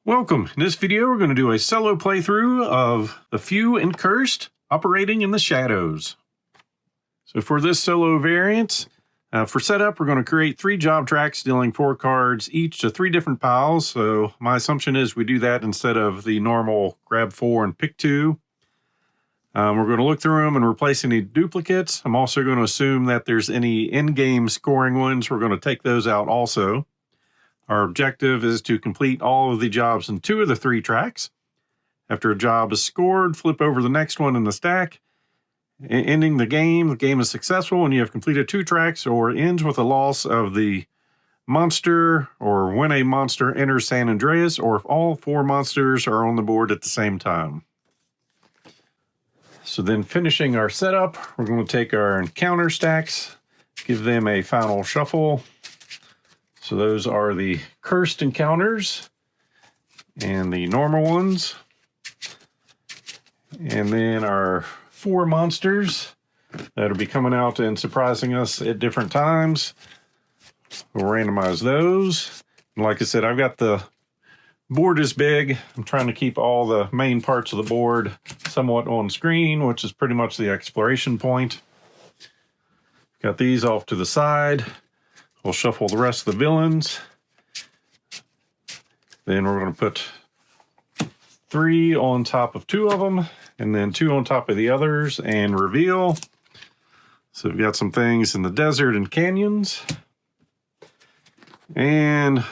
Welcome. In this video, we're going to do a solo playthrough of The Few and Cursed Operating in the Shadows. So for this solo variant, for setup, we're going to create 3 job tracks dealing 4 cards each to 3 different piles. So my assumption is we do that instead of the normal grab 4 and pick 2. We're going to look through them and replace any duplicates. I'm also going to assume that there's any in-game scoring ones. We're going to take those out also. Our objective is to complete all of the jobs in 2 of the 3 tracks. After a job is scored, flip over the next one in the stack. Ending the game is successful when you have completed 2 tracks or ends with a loss of the monster or when a monster enters San Andreas or if all 4 monsters are on the board at the same time. So then finishing our setup, we're going to take our encounter stacks, give them a final shuffle. So those are the cursed encounters and the normal ones. And then our 4 monsters that'll be coming out and surprising us at different times. We'll randomize those. And like I said, I've got the board is big. I'm trying to keep all the main parts of the board somewhat on screen, which is pretty much the exploration point. Got these off to the side. We'll shuffle the rest of the villains. Then we're going to put 3 on top of 2 of them, and then 2 on top of the others, and reveal. So we've got some things in the desert and canyons. And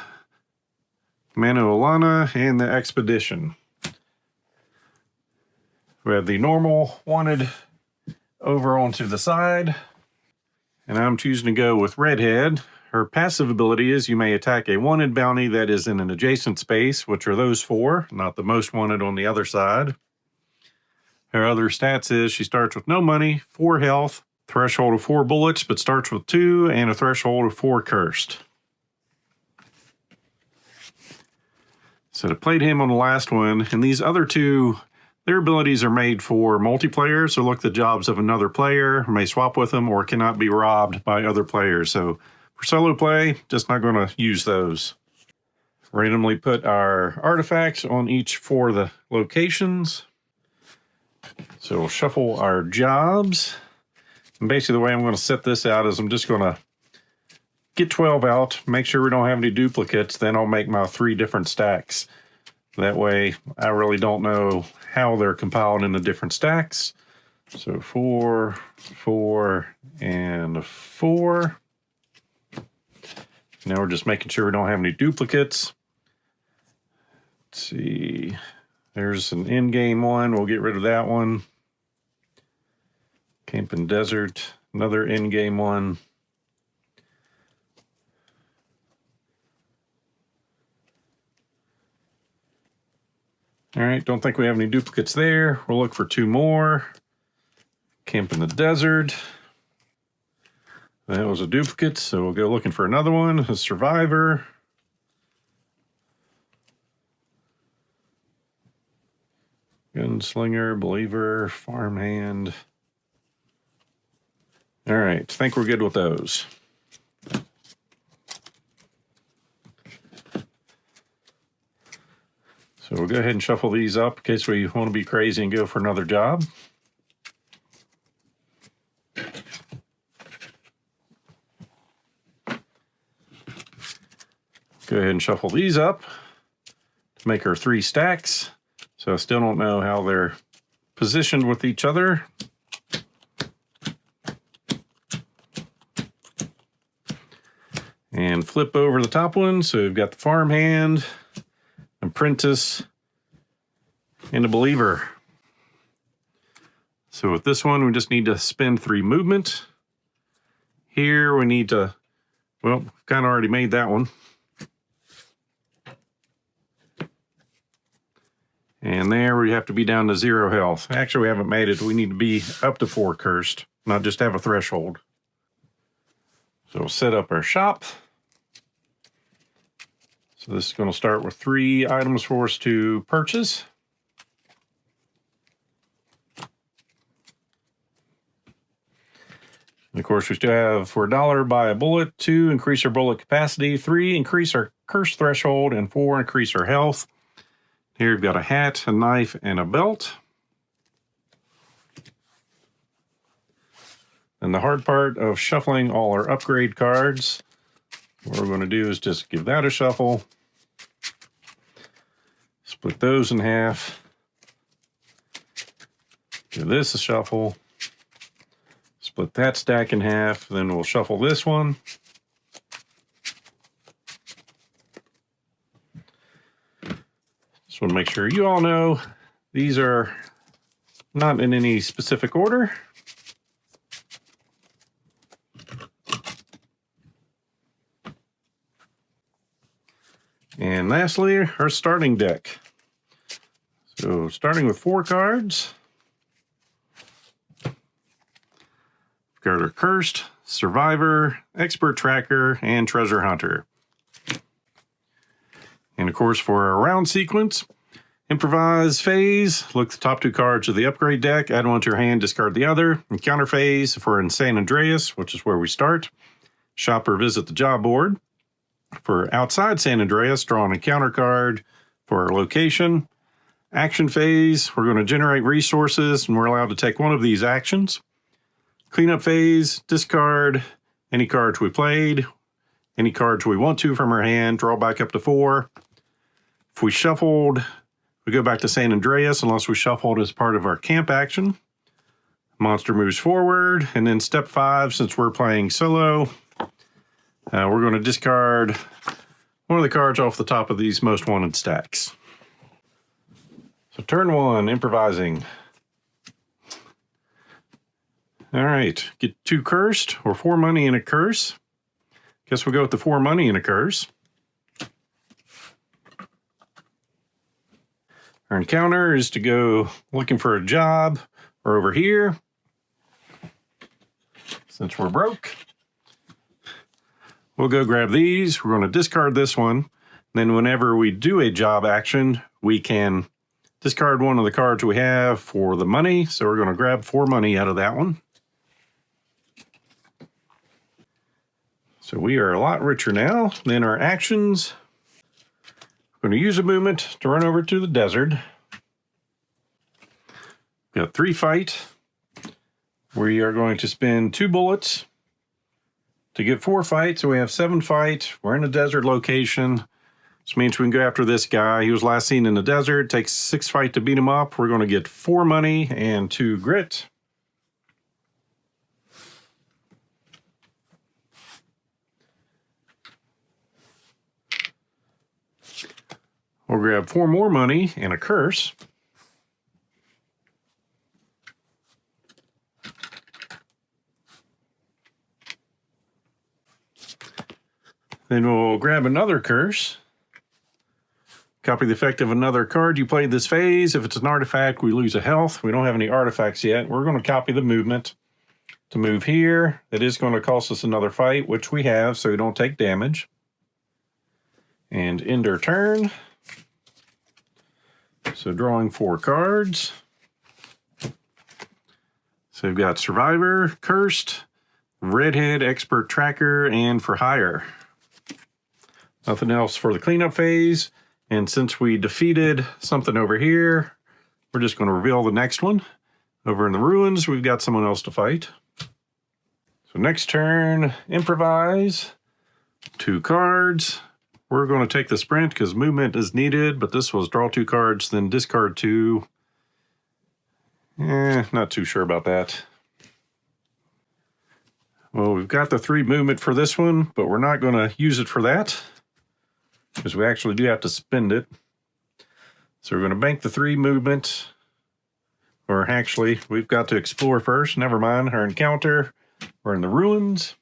Manuelana and the expedition. We have the normal wanted over onto the side. And I'm choosing to go with Redhead. Her passive ability is you may attack a wanted bounty that is in an adjacent space, which are those 4, not the most wanted on the other side. Her other stats is she starts with no money, 4 health, threshold of 4 bullets, but starts with 2, and a threshold of 4 cursed. So I played him on the last one, and these other 2, their abilities are made for multiplayer, so look the jobs of another player, may swap with them, or cannot be robbed by other players. So for solo play, just not going to use those. Randomly put our artifacts on each 4 of the locations. So we'll shuffle our jobs. And basically the way I'm going to set this out is I'm just going to get 12 out, make sure we don't have any duplicates, then I'll make my 3 different stacks. That way I really don't know how they're compiled into different stacks. So 4, 4, and 4. Now we're just making sure we don't have any duplicates. Let's see. There's an in-game one. We'll get rid of that one. Camp and Desert. Another in-game one. All right, don't think we have any duplicates there. We'll look for 2 more. Camp in the Desert. That was a duplicate, so we'll go looking for another one. A Survivor. Gunslinger, Believer, Farmhand. All right, I think we're good with those. So we'll go ahead and shuffle these up in case we want to be crazy and go for another job. Go ahead and shuffle these up to make our 3 stacks. So I still don't know how they're positioned with each other. And flip over the top one. So we've got the Farmhand, Apprentice, and a Believer. So with this one, we just need to spend 3 movement. Here we need to, well, kind of already made that one. And there we have to be down to 0 health. Actually, we haven't made it. We need to be up to 4 cursed, not just have a threshold. So we'll set up our shop. So this is going to start with 3 items for us to purchase. And of course, we still have for $1 buy a bullet, 2 increase our bullet capacity, 3 increase our curse threshold, and 4 increase our health. Here we've got a hat, a knife, and a belt. And the hard part of shuffling all our upgrade cards, what we're going to do is just give that a shuffle. Split those in half. Give this a shuffle. Split that stack in half. Then we'll shuffle this one. Just want to make sure you all know these are not in any specific order. And lastly, our starting deck. So starting with 4 cards. We've got our Cursed, Survivor, Expert Tracker, and Treasure Hunter. And of course, for our round sequence, Improvise phase, look at the top 2 cards of the upgrade deck, add one to your hand, discard the other. Encounter phase, if we're in San Andreas, which is where we start, shop or visit the job board. For outside San Andreas, draw an encounter card for our location. Action phase, we're going to generate resources, and we're allowed to take one of these actions. Cleanup phase, discard any cards we played, any cards we want to from our hand, draw back up to 4. If we shuffled, we go back to San Andreas unless we shuffled as part of our camp action. Monster moves forward, and then step 5, since we're playing solo, we're going to discard one of the cards off the top of these most wanted stacks. So turn 1, improvising. All right, get 2 cursed or 4 money and a curse. Guess we'll go with the 4 money and a curse. Our encounter is to go looking for a job or over here, since we're broke. We'll go grab these. We're going to discard this one. Then whenever we do a job action, we can discard one of the cards we have for the money. So we're going to grab 4 money out of that one. So we are a lot richer now. Then our actions. We're going to use a movement to run over to the desert. We've got 3 fight. We are going to spend 2 bullets to get 4 fight, so we have 7 fight. We're in a desert location. This means we can go after this guy. He was last seen in the desert. Takes 6 fight to beat him up. We're going to get 4 money and 2 grit. We'll grab 4 more money and a curse. Then we'll grab another curse. Copy the effect of another card you played this phase. If it's an artifact, we lose a health. We don't have any artifacts yet. We're going to copy the movement to move here. It is going to cost us another fight, which we have, so we don't take damage. And end our turn. So drawing 4 cards. So we've got Survivor, Cursed, Redhead, Expert Tracker, and For Hire. Nothing else for the cleanup phase. And since we defeated something over here, we're just going to reveal the next one. Over in the ruins, we've got someone else to fight. So next turn, improvise. 2 cards. We're going to take the sprint because movement is needed, but this was draw 2 cards, then discard 2. Not too sure about that. Well, we've got the 3 movement for this one, but we're not going to use it for that, because we actually do have to spend it. So we're going to bank the 3 movement. Or actually, we've got to explore first. Never mind, our encounter. We're in the ruins.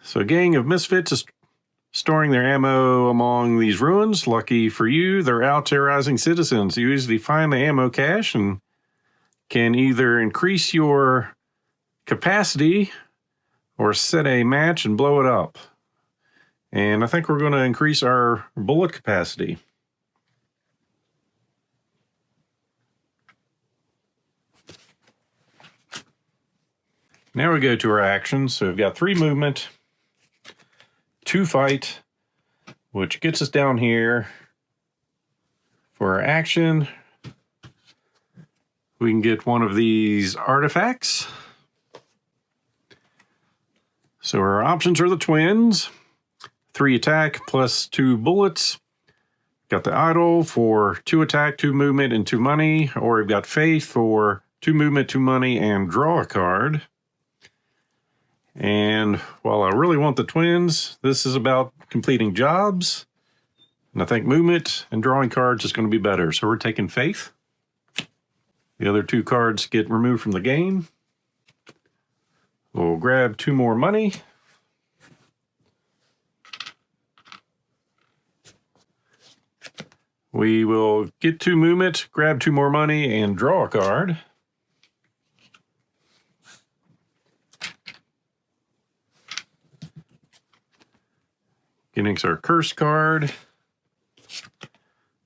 So a gang of misfits is storing their ammo among these ruins. Lucky for you, they're out terrorizing citizens. You easily find the ammo cache and can either increase your capacity or set a match and blow it up. And I think we're going to increase our bullet capacity. Now we go to our actions. So we've got 3 movement, 2 fight, which gets us down here for our action. We can get one of these artifacts. So our options are the twins, 3 attack plus 2 bullets. Got the idol for 2 attack, 2 movement, and 2 money. Or we've got faith for 2 movement, 2 money, and draw a card. And while I really want the twins, this is about completing jobs. And I think movement and drawing cards is going to be better. So we're taking faith. The other 2 cards get removed from the game. We'll grab 2 more money. We will get 2 movement, grab 2 more money, and draw a card. Getting our curse card,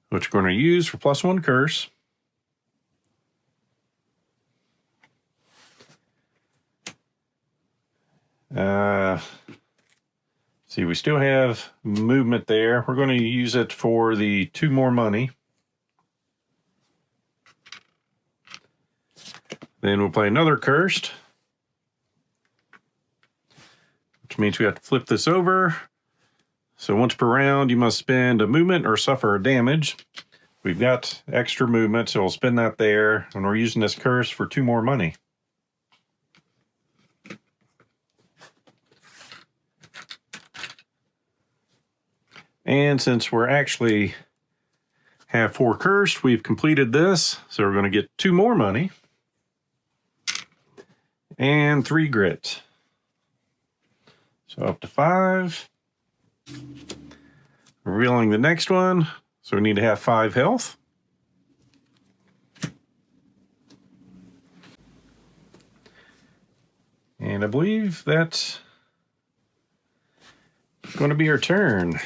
which we're going to use for +1 curse. See, we still have movement there. We're going to use it for the 2 more money. Then we'll play another cursed, which means we have to flip this over. So once per round, you must spend a movement or suffer a damage. We've got extra movement, so we'll spend that there. And we're using this curse for 2 more money. And since we're actually have 4 cursed, we've completed this. So we're going to get 2 more money and 3 grit. So up to 5. Revealing the next one. So we need to have 5 health. And I believe that's going to be our turn.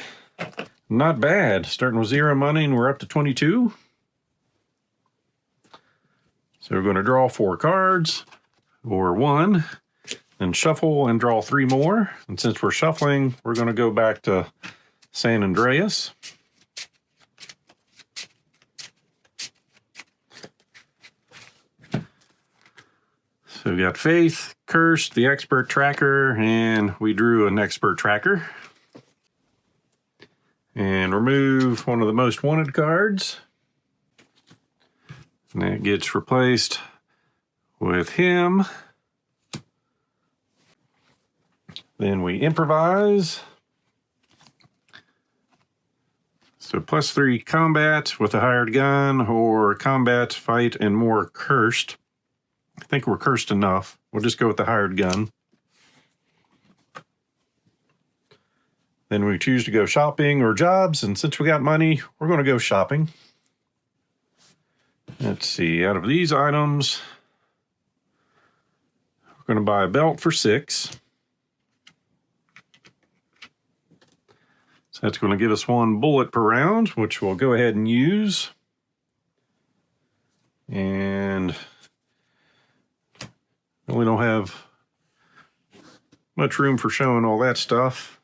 Not bad. Starting with 0 money and we're up to 22. So we're going to draw 4 cards, or 1, and shuffle and draw 3 more. And since we're shuffling, we're going to go back to San Andreas. So we got Faith, Cursed, the Expert Tracker, and we drew an Expert Tracker. And remove one of the most wanted cards. And that gets replaced with him. Then we improvise. So +3 combat with a hired gun, or combat, fight, and more cursed. I think we're cursed enough. We'll just go with the hired gun. Then we choose to go shopping or jobs, and since we got money, we're going to go shopping. Let's see, out of these items, we're going to buy a belt for 6. So that's going to give us 1 bullet per round, which we'll go ahead and use. And we don't have much room for showing all that stuff.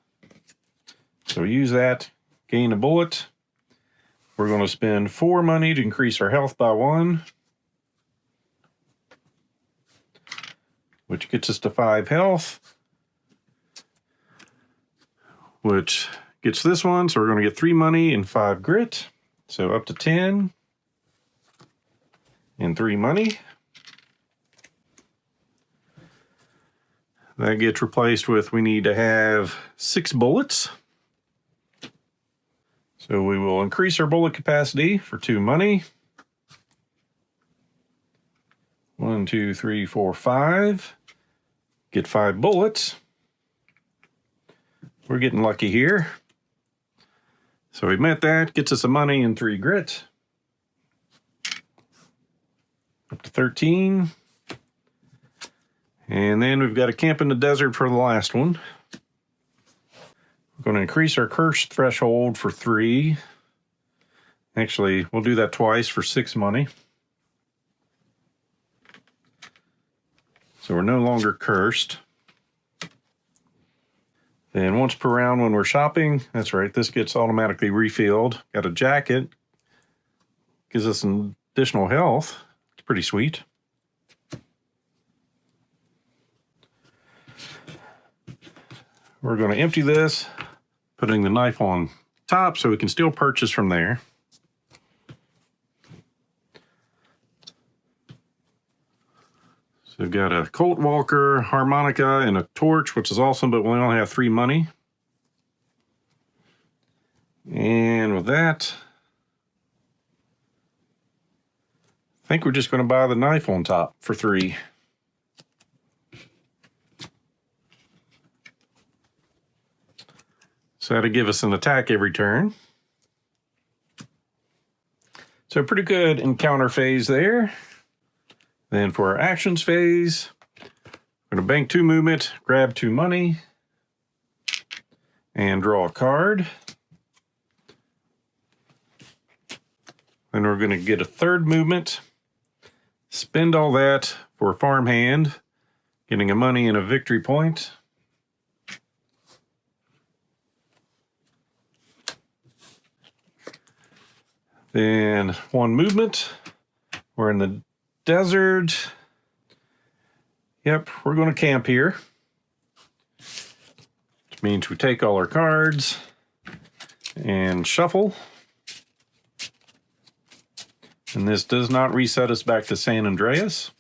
So use that, gain a bullet. We're going to spend 4 money to increase our health by 1, which gets us to 5 health, which gets this one. So we're going to get 3 money and 5 grit. So up to 10 and 3 money. That gets replaced with, we need to have 6 bullets. So we will increase our bullet capacity for 2 money. 1, 2, 3, 4, 5. Get 5 bullets. We're getting lucky here. So we met that, gets us a money and 3 grit. Up to 13. And then we've got a camp in the desert for the last one. We're going to increase our curse threshold for 3. Actually, we'll do that twice for 6 money. So we're no longer cursed. Then once per round when we're shopping, that's right, this gets automatically refilled. Got a jacket. Gives us some additional health. It's pretty sweet. We're going to empty this, putting the knife on top so we can still purchase from there. So we've got a Colt Walker, harmonica, and a torch, which is awesome, but we only have 3 money. And with that, I think we're just going to buy the knife on top for 3. So that'll give us an attack every turn. So pretty good encounter phase there. Then for our actions phase, we're going to bank 2 movement, grab 2 money, and draw a card. Then we're going to get a 3rd movement, spend all that for a farmhand, getting a money and a victory point. Then 1 movement, we're in the desert. Yep, we're going to camp here. Which means we take all our cards and shuffle. And this does not reset us back to San Andreas.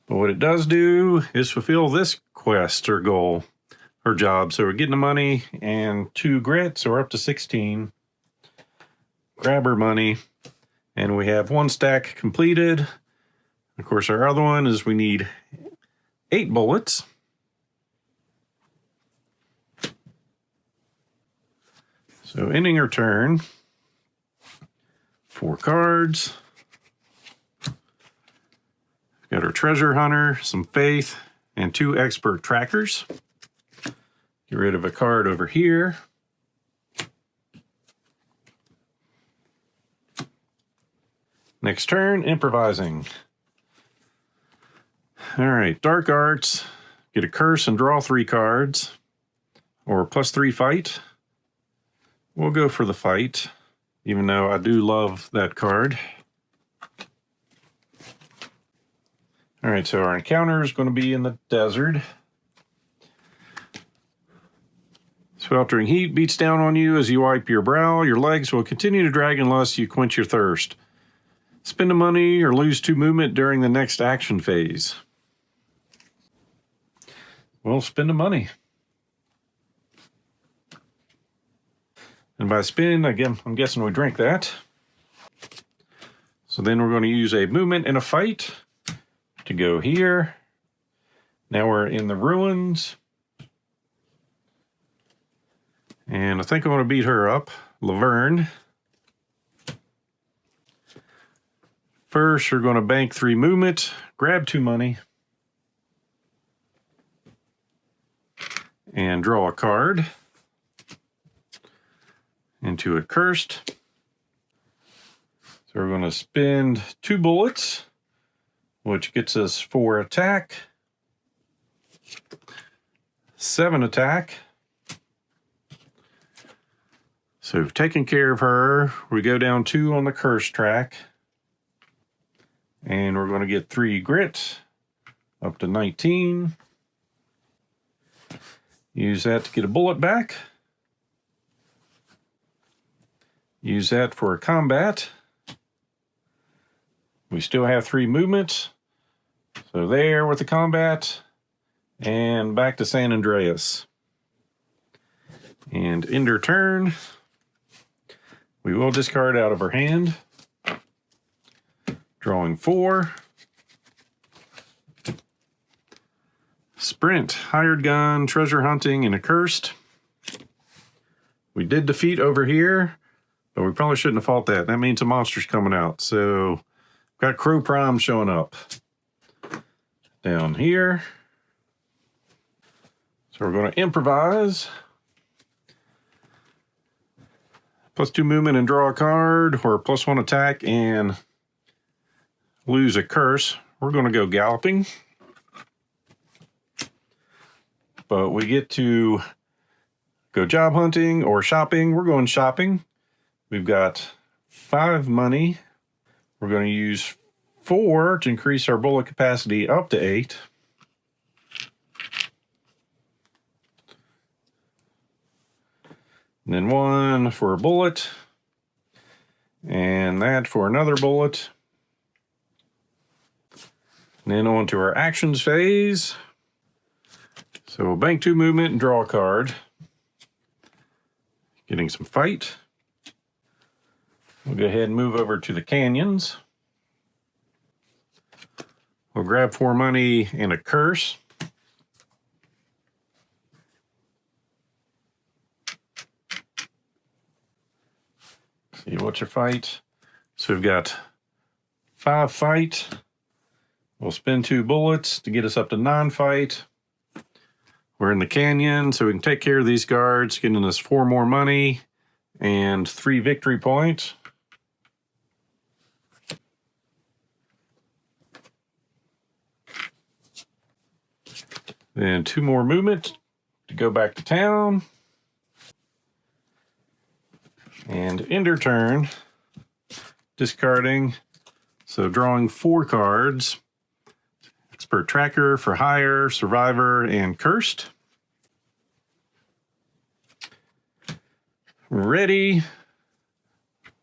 But what it does do is fulfill this quest or goal or job. So we're getting the money and 2 grit, so we're up to 16. Grab our money, and we have 1 stack completed. Of course, our other one is we need 8 bullets. So ending our turn, 4 cards. Got our treasure hunter, some faith, and 2 expert trackers. Get rid of a card over here. Next turn, improvising. All right, dark arts. Get a curse and draw 3 cards. Or +3 fight. We'll go for the fight, even though I do love that card. All right, so our encounter is going to be in the desert. Sweltering heat beats down on you as you wipe your brow. Your legs will continue to drag unless you quench your thirst. Spend the money or lose 2 movement during the next action phase. We'll spend the money. And by spin, again, I'm guessing we drink that. So then we're going to use a movement and a fight to go here. Now we're in the ruins. And I think I want to beat her up, Laverne. First, we're going to bank 3 movement, grab 2 money, and draw a card into a cursed. So we're going to spend 2 bullets, which gets us 4 attack, 7 attack. So we've taken care of her. We go down 2 on the curse track. And we're going to get 3 grit, up to 19. Use that to get a bullet back. Use that for a combat. We still have 3 movements. So there with the combat. And back to San Andreas. And end her turn. We will discard out of her hand. Drawing 4. Sprint, hired gun, treasure hunting, and accursed. We did defeat over here, but we probably shouldn't have fought that. That means a monster's coming out. So, got Crow Prime showing up. Down here. So we're going to improvise. +2 movement and draw a card, or +1 attack and lose a curse. We're going to go galloping. but we get to go job hunting or shopping. We're going shopping. We've got 5 money. We're going to use 4 to increase our bullet capacity up to 8. And then 1 for a bullet. And that for another bullet. And then on to our actions phase. So we'll bank 2 movement and draw a card. Getting some fight. We'll go ahead and move over to the canyons. We'll grab 4 money and a curse. See, what's your fight? So we've got 5 fight. We'll spend 2 bullets to get us up to 9 fight. We're in the canyon, so we can take care of these guards, getting us 4 more money and 3 victory points. Then 2 more movement to go back to town. And end our turn, discarding, so drawing 4 cards. Expert Tracker, For Hire, Survivor, and Cursed. Ready.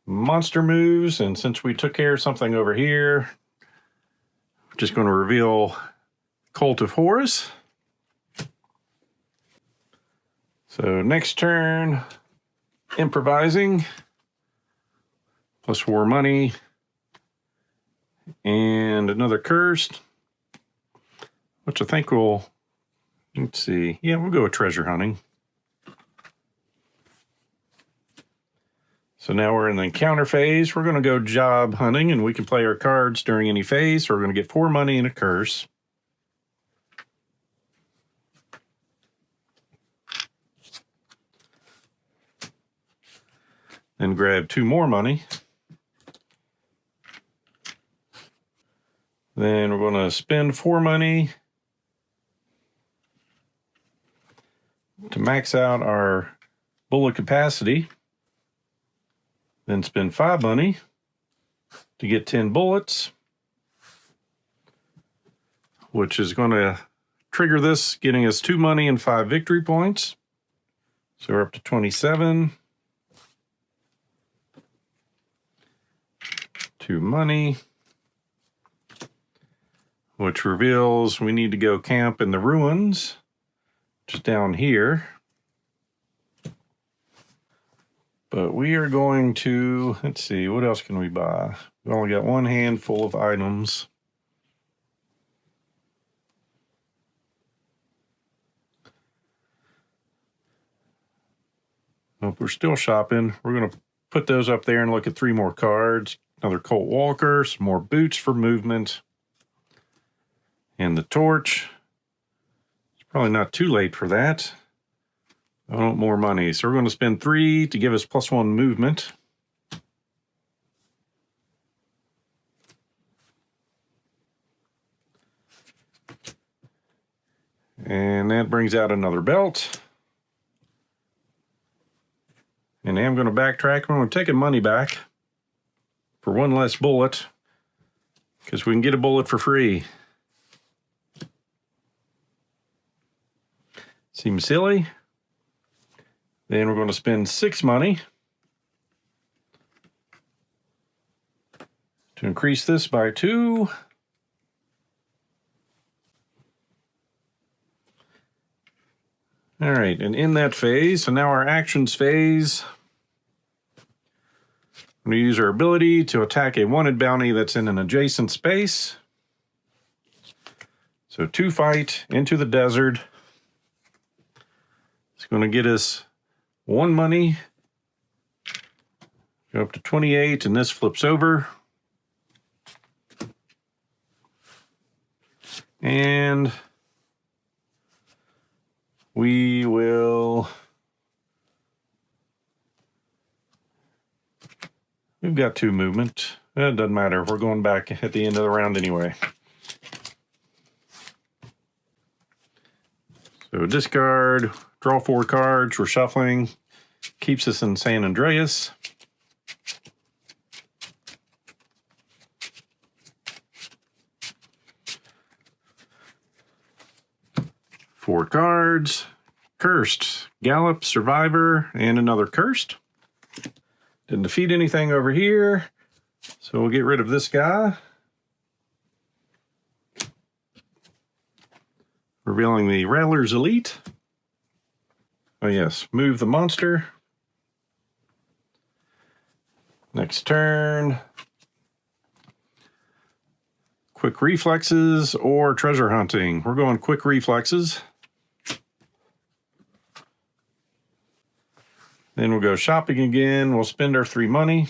Monster moves, and since we took care of something over here, we're just going to reveal Cult of Horus. So next turn, improvising, plus 4 money, and another cursed, which I think will, let's see, yeah, we'll go with treasure hunting. So now we're in the encounter phase. We're going to go job hunting, and we can play our cards during any phase. So we're going to get 4 money and a curse. Then grab 2 more money. Then we're going to spend 4 money to max out our bullet capacity. Then spend 5 money to get 10 bullets, which is going to trigger this, getting us 2 money and 5 victory points. So we're up to 27. 2 money, which reveals we need to go camp in the ruins, just down here. But we are going to, let's see, what else can we buy? We only got 1 handful of items. Nope, we're still shopping. We're going to put those up there and look at 3 more cards. Another Colt Walker, some more boots for movement, and the torch. It's probably not too late for that. I want more money. So we're going to spend 3 to give us +1 movement. And that brings out another belt. And I'm going to backtrack. I'm going to take money back for 1 less bullet, because we can get a bullet for free. Seems silly. Then we're going to spend 6 money to increase this by 2. All right, and in that phase, so now our actions phase, I'm going to use our ability to attack a wanted bounty that's in an adjacent space. So 2 fight into the desert. It's going to get us 1 money, go up to 28, and this flips over. And we will, we've got 2 movement. It doesn't matter. We're going back at the end of the round anyway. So discard, draw 4 cards, we're shuffling, keeps us in San Andreas. Four cards, cursed, Gallop, Survivor, and another cursed. Didn't defeat anything over here, so we'll get rid of this guy. Revealing the Rattler's Elite. Oh yes, move the monster. Next turn. Quick Reflexes or Treasure Hunting. We're going Quick Reflexes. Then we'll go shopping again. We'll spend our 3 money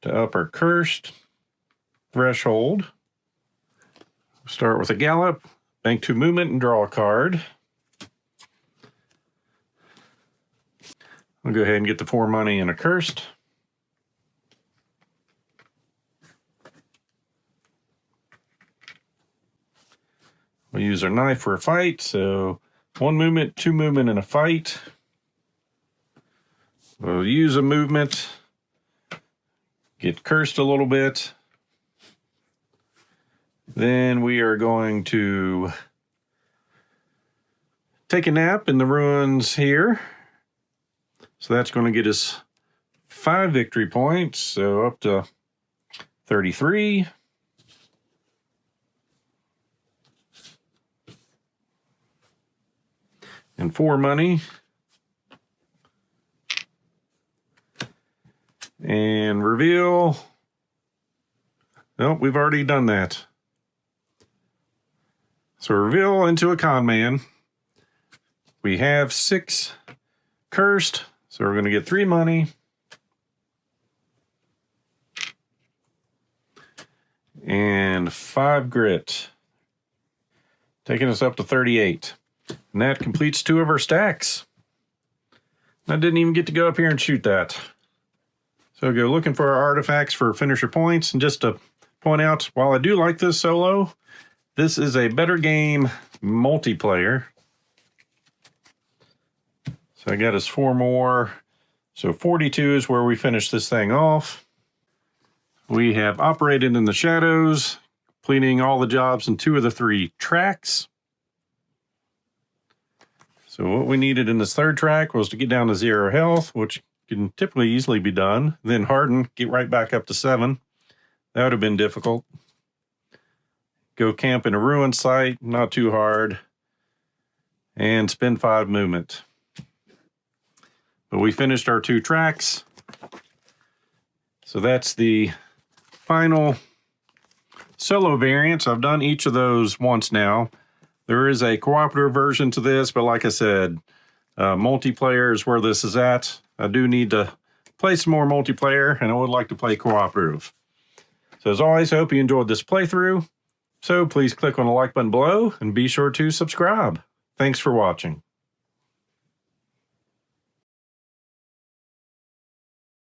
to up our cursed threshold. Start with a Gallop, bank 2 movement, and draw a card. I'll go ahead and get the 4 money and a cursed. We'll use our knife for a fight, so 1 movement, 2 movement, and a fight. We'll use a movement, get cursed a little bit. Then we are going to take a nap in the ruins here. So that's going to get us 5 victory points, so up to 33. And 4 money. And reveal. Nope, we've already done that. So reveal into a con man. We have 6 cursed, so we're going to get 3 money. And 5 grit. Taking us up to 38. And that completes 2 of our stacks. I didn't even get to go up here and shoot that. So go looking for our artifacts for finisher points. And just to point out, while I do like this solo, this is a better game multiplayer. So I got us 4 more. So 42 is where we finish this thing off. We have operated in the shadows, completing all the jobs in 2 of the 3 tracks. So what we needed in this 3rd track was to get down to 0 health, which can typically easily be done. Then harden, get right back up to 7. That would have been difficult. Go camp in a ruin site, not too hard. And spend 5 movement. But we finished our 2 tracks. So that's the final solo variants. I've done each of those once now. There is a cooperative version to this, but like I said, multiplayer is where this is at. I do need to play some more multiplayer, and I would like to play cooperative. So as always, I hope you enjoyed this playthrough. So please click on the like button below and be sure to subscribe. Thanks for watching.